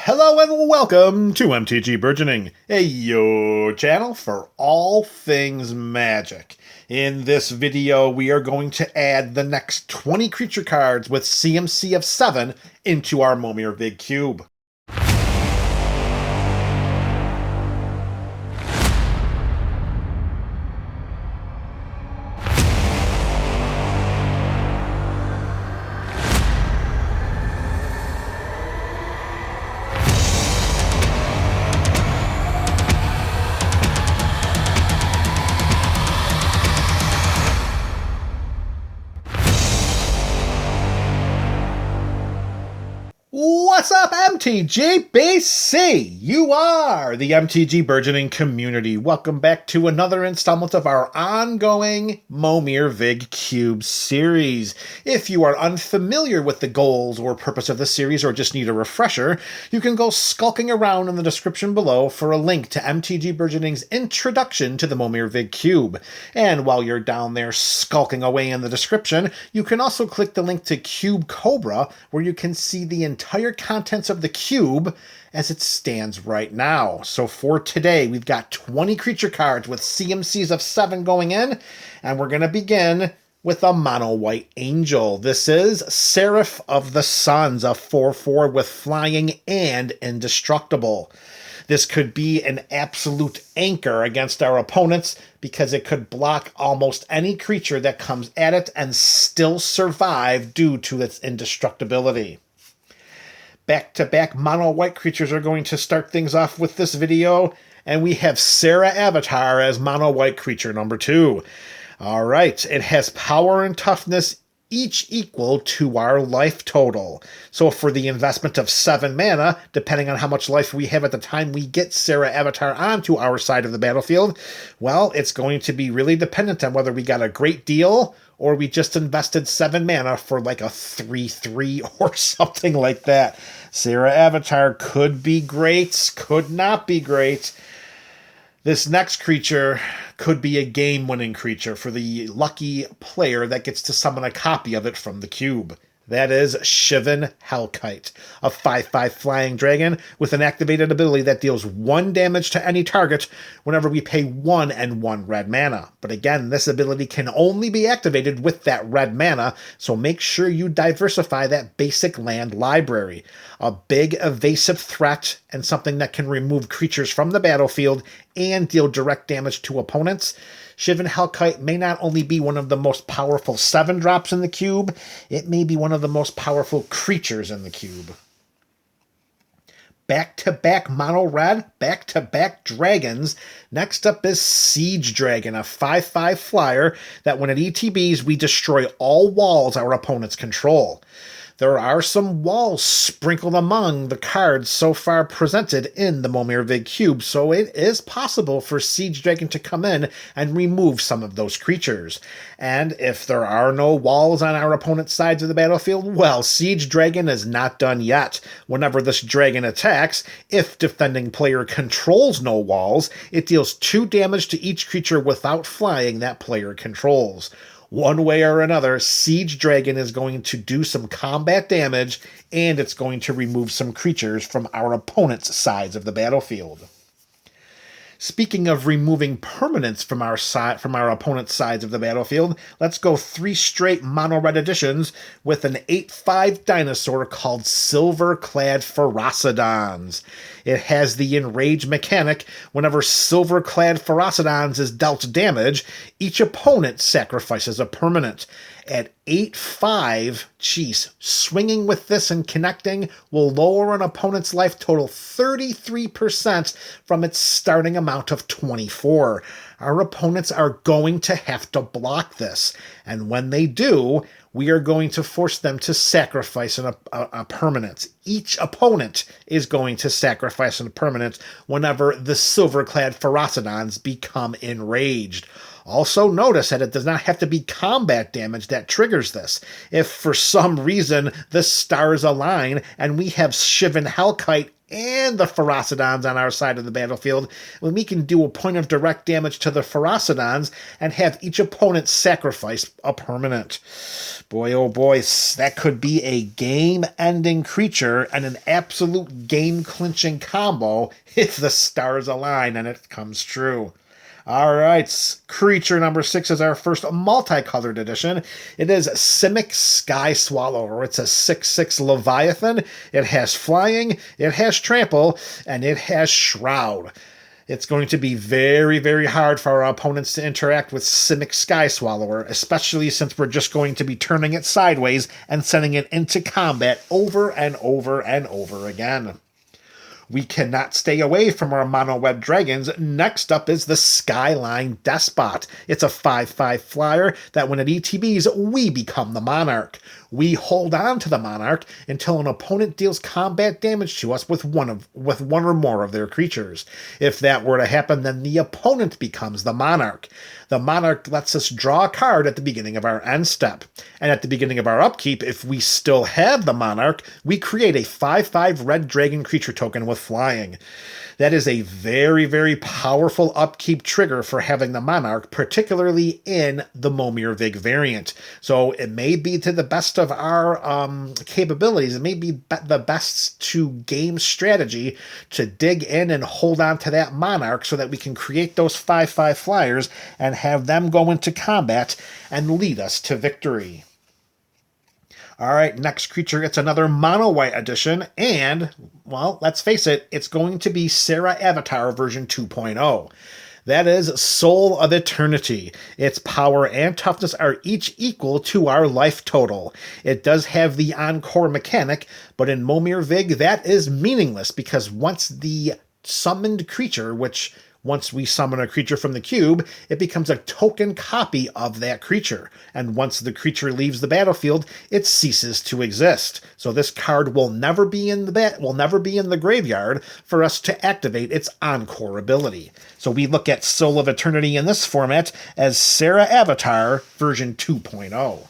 Hello and welcome to MTG Burgeoning, your channel for all things magic. In this video, we are going to add the next 20 creature cards with CMC of 7 into our Momir Vig Cube. What's up, MTG BC? You are the MTG Burgeoning community. Welcome back to another installment of our ongoing Momir Vig Cube Series. If you are unfamiliar with the goals or purpose of the series or just need a refresher, you can go skulking around in the description below for a link to MTG Burgeoning's introduction to the Momir Vig Cube. And while you're down there skulking away in the description, you can also click the link to Cube Cobra, where you can see the entire contents of the cube as it stands right now. So for today, we've got 20 creature cards with CMCs of 7 going in, and we're going to begin with a mono white angel. This is Seraph of the Suns, a 4/4 with flying and indestructible. This could be an absolute anchor against our opponents because it could block almost any creature that comes at it and still survive due to its indestructibility. Back-to-back mono white creatures are going to start things off with this video, and we have Serra Avatar as mono white creature number 2. All right, it has power and toughness each equal to our life total. So for the investment of 7 mana, depending on how much life we have at the time we get Serra Avatar onto our side of the battlefield, well, it's going to be really dependent on whether we got a great deal or we just invested 7 mana for like a 3/3 or something like that. Serra Avatar could be great, could not be great. This next creature could be a game-winning creature for the lucky player that gets to summon a copy of it from the cube. That is Shivan Hellkite, a 5/5 flying dragon with an activated ability that deals 1 damage to any target whenever we pay 1 and 1 red mana. But again, this ability can only be activated with that red mana, so make sure you diversify that basic land library. A big evasive threat and something that can remove creatures from the battlefield and deal direct damage to opponents. Shivan Hellkite may not only be one of the most powerful 7-drops in the cube, it may be one of the most powerful creatures in the cube. Back-to-back mono red, back-to-back dragons. Next up is Siege Dragon, a 5/5 flyer that when it ETBs, we destroy all walls our opponents control. There are some walls sprinkled among the cards so far presented in the Momir Vig Cube, so it is possible for Siege Dragon to come in and remove some of those creatures. And if there are no walls on our opponent's sides of the battlefield, well, Siege Dragon is not done yet. Whenever this dragon attacks, if defending player controls no walls, it deals 2 damage to each creature without flying that player controls. One way or another, Siege Dragon is going to do some combat damage, and it's going to remove some creatures from our opponent's sides of the battlefield. Speaking of removing permanents from our opponent's sides of the battlefield, let's go 3 straight mono-red editions with an 8/5 dinosaur called Silver-Clad Ferocidons. It has the Enrage mechanic. Whenever Silver-Clad Ferocidons is dealt damage, each opponent sacrifices a permanent. At 8/5, swinging with this and connecting will lower an opponent's life total 33% from its starting amount of 24. Our opponents are going to have to block this, and when they do, we are going to force them to sacrifice a permanent. Each opponent is going to sacrifice a permanent whenever the Silver-Clad Ferocidons become enraged. Also notice that it does not have to be combat damage that triggers this. If for some reason the stars align and we have Shivan Hellkite and the Ferocidons on our side of the battlefield, when we can do a point of direct damage to the Ferocidons and have each opponent sacrifice a permanent. Boy, oh boy, that could be a game-ending creature and an absolute game-clinching combo if the stars align and it comes true. All right, creature number 6 is our first multicolored edition. It is Simic Sky Swallower. It's a 6/6 Leviathan. It has flying, it has trample, and it has shroud. It's going to be very, very hard for our opponents to interact with Simic Sky Swallower, especially since we're just going to be turning it sideways and sending it into combat over and over and over again. We cannot stay away from our mono-web dragons. Next up is the Skyline Despot. It's a 5/5 flyer that when it ETBs, we become the monarch. We hold on to the monarch until an opponent deals combat damage to us with one or more of their creatures. If that were to happen, then the opponent becomes the monarch. The monarch lets us draw a card at the beginning of our end step. And at the beginning of our upkeep, if we still have the monarch, we create a 5/5 red dragon creature token with flying. That is a very, very powerful upkeep trigger for having the monarch, particularly in the Momir Vig variant. So it may be to the best of our capabilities, it may be the best to game strategy to dig in and hold on to that monarch so that we can create those 5/5 flyers and have them go into combat and lead us to victory. All right, next creature, it's another mono-white edition, and, well, let's face it, it's going to be Serra Avatar version 2.0. That is Soul of Eternity. Its power and toughness are each equal to our life total. It does have the Encore mechanic, but in Momir Vig, that is meaningless, because once the summoned creature, which once we summon a creature from the cube, it becomes a token copy of that creature. And once the creature leaves the battlefield, it ceases to exist. So this card will never be in the graveyard for us to activate its Encore ability. So we look at Soul of Eternity in this format as Serra Avatar version 2.0.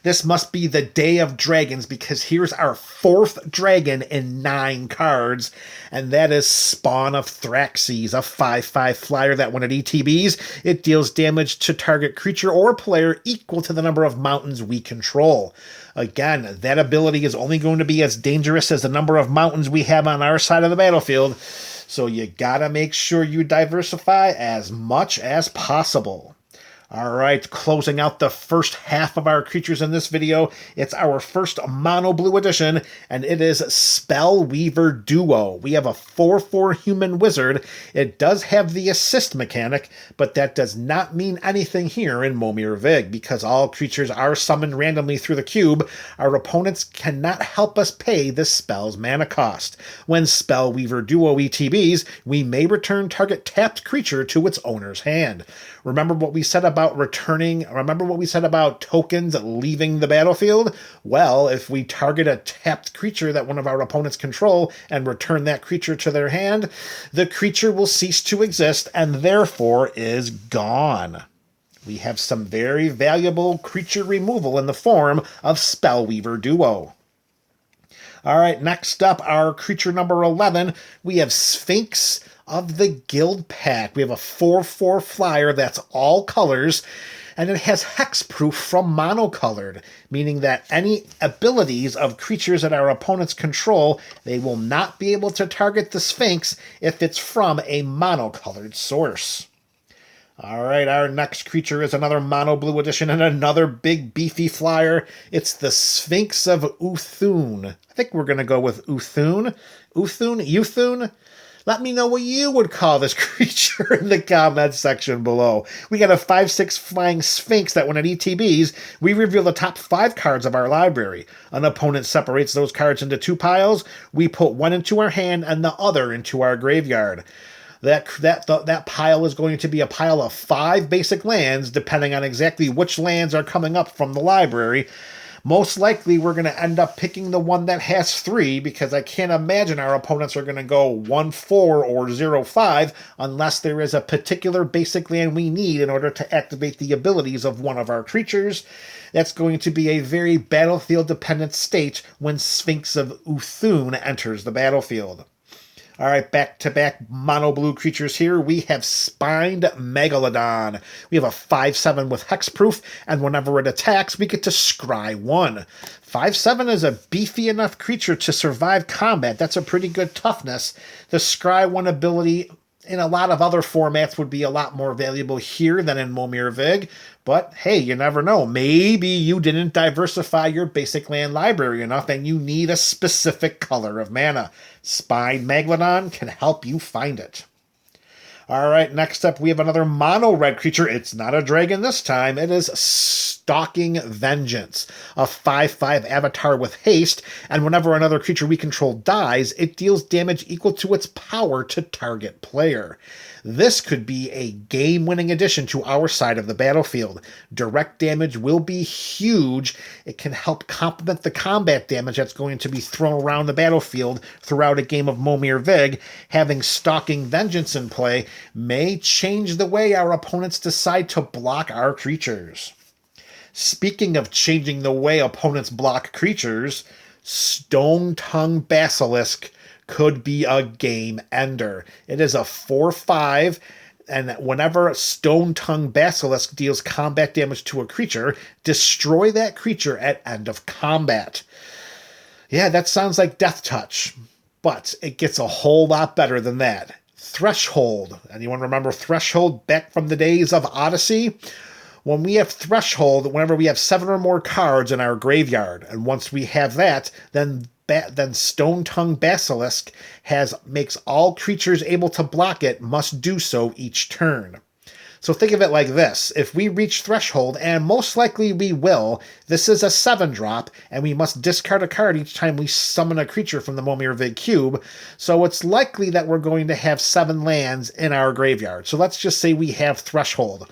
This must be the Day of Dragons, because here's our 4th dragon in 9 cards, and that is Spawn of Thraxes, a 5/5 flyer that when it ETBs, it deals damage to target creature or player equal to the number of mountains we control. Again, that ability is only going to be as dangerous as the number of mountains we have on our side of the battlefield, so you gotta make sure you diversify as much as possible. All right, closing out the first half of our creatures in this video, it's our first mono blue edition, and it is Spellweaver Duo. We have a 4/4 human wizard. It does have the assist mechanic, but that does not mean anything here in Momir Vig, because all creatures are summoned randomly through the cube. Our opponents cannot help us pay the spell's mana cost. When Spellweaver Duo ETBs, we may return target tapped creature to its owner's hand. Remember what we said about tokens leaving the battlefield? Well, if we target a tapped creature that one of our opponents control and return that creature to their hand, the creature will cease to exist and therefore is gone. We have some very valuable creature removal in the form of Spellweaver Duo. All right, next up, our creature number 11, we have Sphinx of the Guild Pack. We have a 4/4 flyer that's all colors, and it has hexproof from monocolored, meaning that any abilities of creatures that our opponents control, they will not be able to target the Sphinx if it's from a monocolored source. All right, our next creature is another mono blue edition and another big beefy flyer. It's the Sphinx of Uthun. I think we're going to go with Uthun. Uthun? Let me know what you would call this creature in the comments section below. We got a 5/6 flying Sphinx that when it ETBs, we reveal the top 5 cards of our library. An opponent separates those cards into 2 piles. We put one into our hand and the other into our graveyard. That pile is going to be a pile of 5 basic lands, depending on exactly which lands are coming up from the library. Most likely, we're going to end up picking the one that has 3 because I can't imagine our opponents are going to go 1-4 or 0-5 unless there is a particular basic land we need in order to activate the abilities of one of our creatures. That's going to be a very battlefield-dependent state when Sphinx of Uthun enters the battlefield. All right, back-to-back mono-blue creatures here. We have Spined Megalodon. We have a 5/7 with hexproof, and whenever it attacks, we get to scry 1. 5/7 is a beefy enough creature to survive combat. That's a pretty good toughness. The scry 1 ability in a lot of other formats would be a lot more valuable here than in Momir Vig, but hey, you never know. Maybe you didn't diversify your basic land library enough and you need a specific color of mana. Spined Megalodon can help you find it. All right, next up we have another mono-red creature. It's not a dragon this time. It is Stalking Vengeance, a 5/5 avatar with haste, and whenever another creature we control dies, it deals damage equal to its power to target player. This could be a game-winning addition to our side of the battlefield. Direct damage will be huge. It can help complement the combat damage that's going to be thrown around the battlefield throughout a game of Momir Vig. Having Stalking Vengeance in play may change the way our opponents decide to block our creatures. Speaking of changing the way opponents block creatures, Stone Tongue Basilisk could be a game ender. It is a 4/5, and whenever Stone Tongue Basilisk deals combat damage to a creature, destroy that creature at end of combat. Yeah, that sounds like Death Touch, but it gets a whole lot better than that. Threshold. Anyone remember Threshold back from the days of Odyssey? When we have Threshold, whenever we have 7 or more cards in our graveyard, and once we have that, then Stone Tongue Basilisk makes all creatures able to block it must do so each turn. So think of it like this. If we reach Threshold, and most likely we will, this is a 7-drop, and we must discard a card each time we summon a creature from the Momir Vig Cube, so it's likely that we're going to have 7 lands in our graveyard. So let's just say we have Threshold.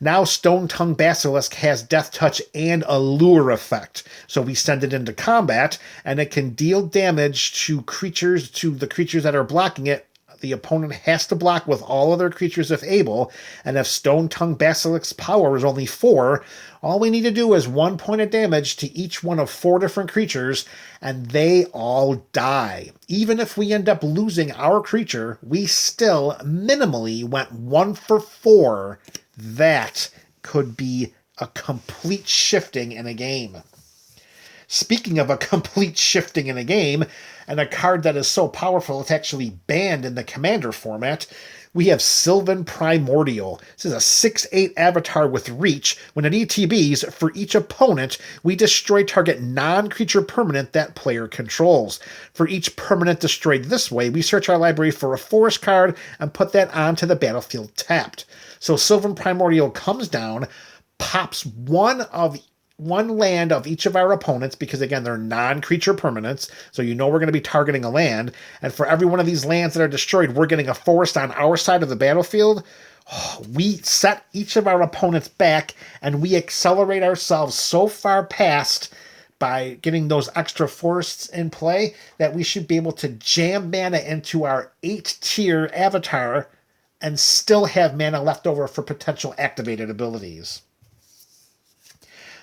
Now Stone Tongue Basilisk has Death Touch and a Lure effect. So we send it into combat, and it can deal damage to the creatures that are blocking it. The opponent has to block with all other creatures if able, and if Stone Tongue Basilisk's power is only 4, all we need to do is 1 point of damage to each one of 4 different creatures, and they all die. Even if we end up losing our creature, we still minimally went 1 for 4. That could be a complete shifting in a game. Speaking of a complete shifting in a game, and a card that is so powerful it's actually banned in the Commander format, we have Sylvan Primordial. This is a 6/8 avatar with reach. When it ETBs, for each opponent, we destroy target non-creature permanent that player controls. For each permanent destroyed this way, we search our library for a forest card and put that onto the battlefield tapped. So Sylvan Primordial comes down, pops one land of each of our opponents, because again, they're non-creature permanents, so you know we're going to be targeting a land, and for every one of these lands that are destroyed, we're getting a forest on our side of the battlefield. We set each of our opponents back, and we accelerate ourselves so far past by getting those extra forests in play that we should be able to jam mana into our 8-tier avatar and still have mana left over for potential activated abilities.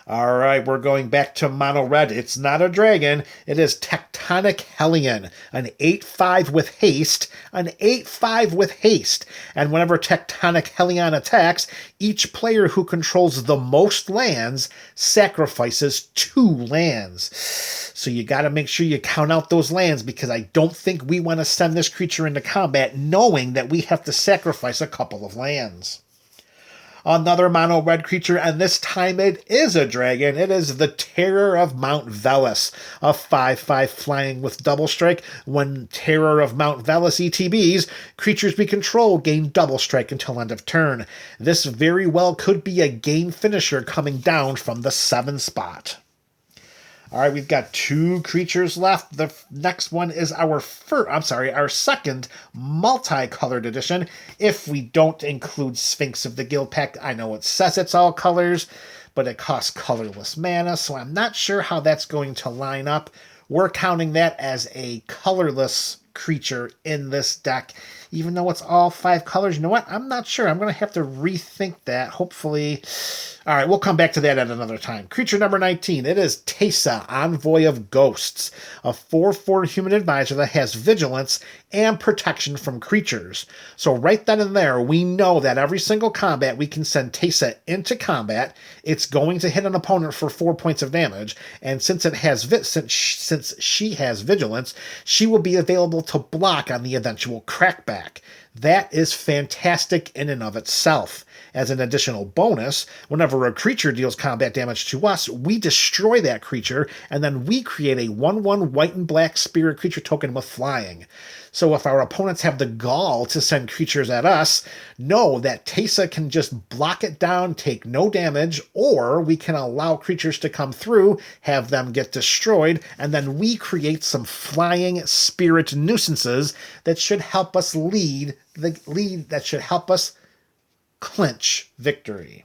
All right, we're going back to mono red. It's not a dragon. It is Tectonic Hellion, an 8/5 with haste, an 8/5 with haste. And whenever Tectonic Hellion attacks, each player who controls the most lands sacrifices 2 lands. So you got to make sure you count out those lands, because I don't think we want to send this creature into combat knowing that we have to sacrifice a couple of lands. Another mono red creature, and this time it is a dragon. It is the Terror of Mount Velis, a 5/5 flying with double strike. When Terror of Mount Velis ETBs, creatures we control gain double strike until end of turn. This very well could be a game finisher coming down from the 7 spot. All right, we've got 2 creatures left. The next one is our second multicolored edition, if we don't include Sphinx of the Guild Pact. I know it says it's all colors, but it costs colorless mana, so I'm not sure how that's going to line up. We're counting that as a colorless creature in this deck, even though it's all 5 colors. You know what? I'm not sure. I'm going to have to rethink that. Hopefully. All right, we'll come back to that at another time. Creature number 19. It is Teysa, Envoy of Ghosts, a 4/4 human advisor that has vigilance and protection from creatures. So right then and there, we know that every single combat we can send Teysa into combat. It's going to hit an opponent for 4 points of damage, and since it has since she has vigilance, she will be available to block on the eventual crackback. That is fantastic in and of itself. As an additional bonus, whenever a creature deals combat damage to us, we destroy that creature, and then we create a 1/1 white and black spirit creature token with flying. So if our opponents have the gall to send creatures at us, know that Teysa can just block it down, take no damage, or we can allow creatures to come through, have them get destroyed, and then we create some flying spirit nuisances that should help us that should help us clinch victory.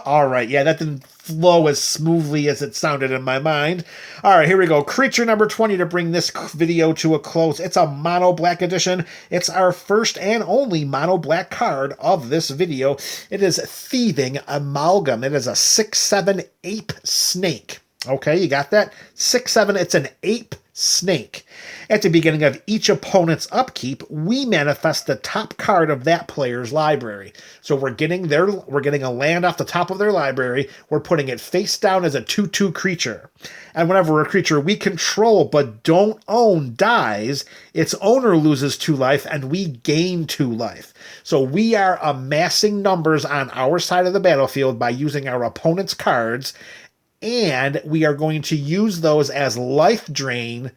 All right, yeah, that didn't flow as smoothly as it sounded in my mind. All right, here we go. Creature number 20 to bring this video to a close. It's a mono black edition. It's our first and only mono black card of this video. It is Thieving Amalgam. It is a 6/7 ape snake. Okay, you got that? 6/7, it's an ape snake. At the beginning of each opponent's upkeep, we manifest the top card of that player's library. So we're getting a land off the top of their library. We're putting it face down as a 2/2 creature. And whenever a creature we control but don't own dies, its owner loses 2 life and we gain 2 life. So we are amassing numbers on our side of the battlefield by using our opponent's cards, and we are going to use those as life drain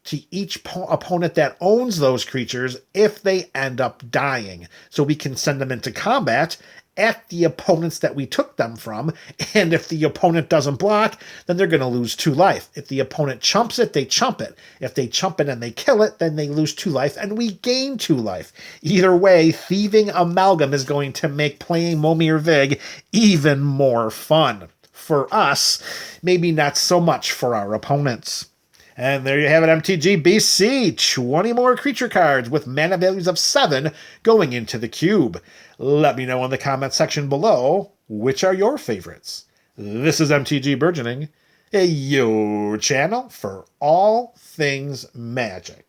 to each opponent that owns those creatures if they end up dying. So we can send them into combat at the opponents that we took them from, and if the opponent doesn't block, then they're going to lose 2 life. If the opponent chumps it, they chump it. If they chump it and they kill it, then they lose 2 life, and we gain 2 life. Either way, Thieving Amalgam is going to make playing Momir Vig even more fun. For us, maybe not so much for our opponents. And there you have it, MTG BC. 20 more creature cards with mana values of 7 going into the cube. Let me know in the comment section below, which are your favorites. This is MTG Burgeoning, your channel for all things magic.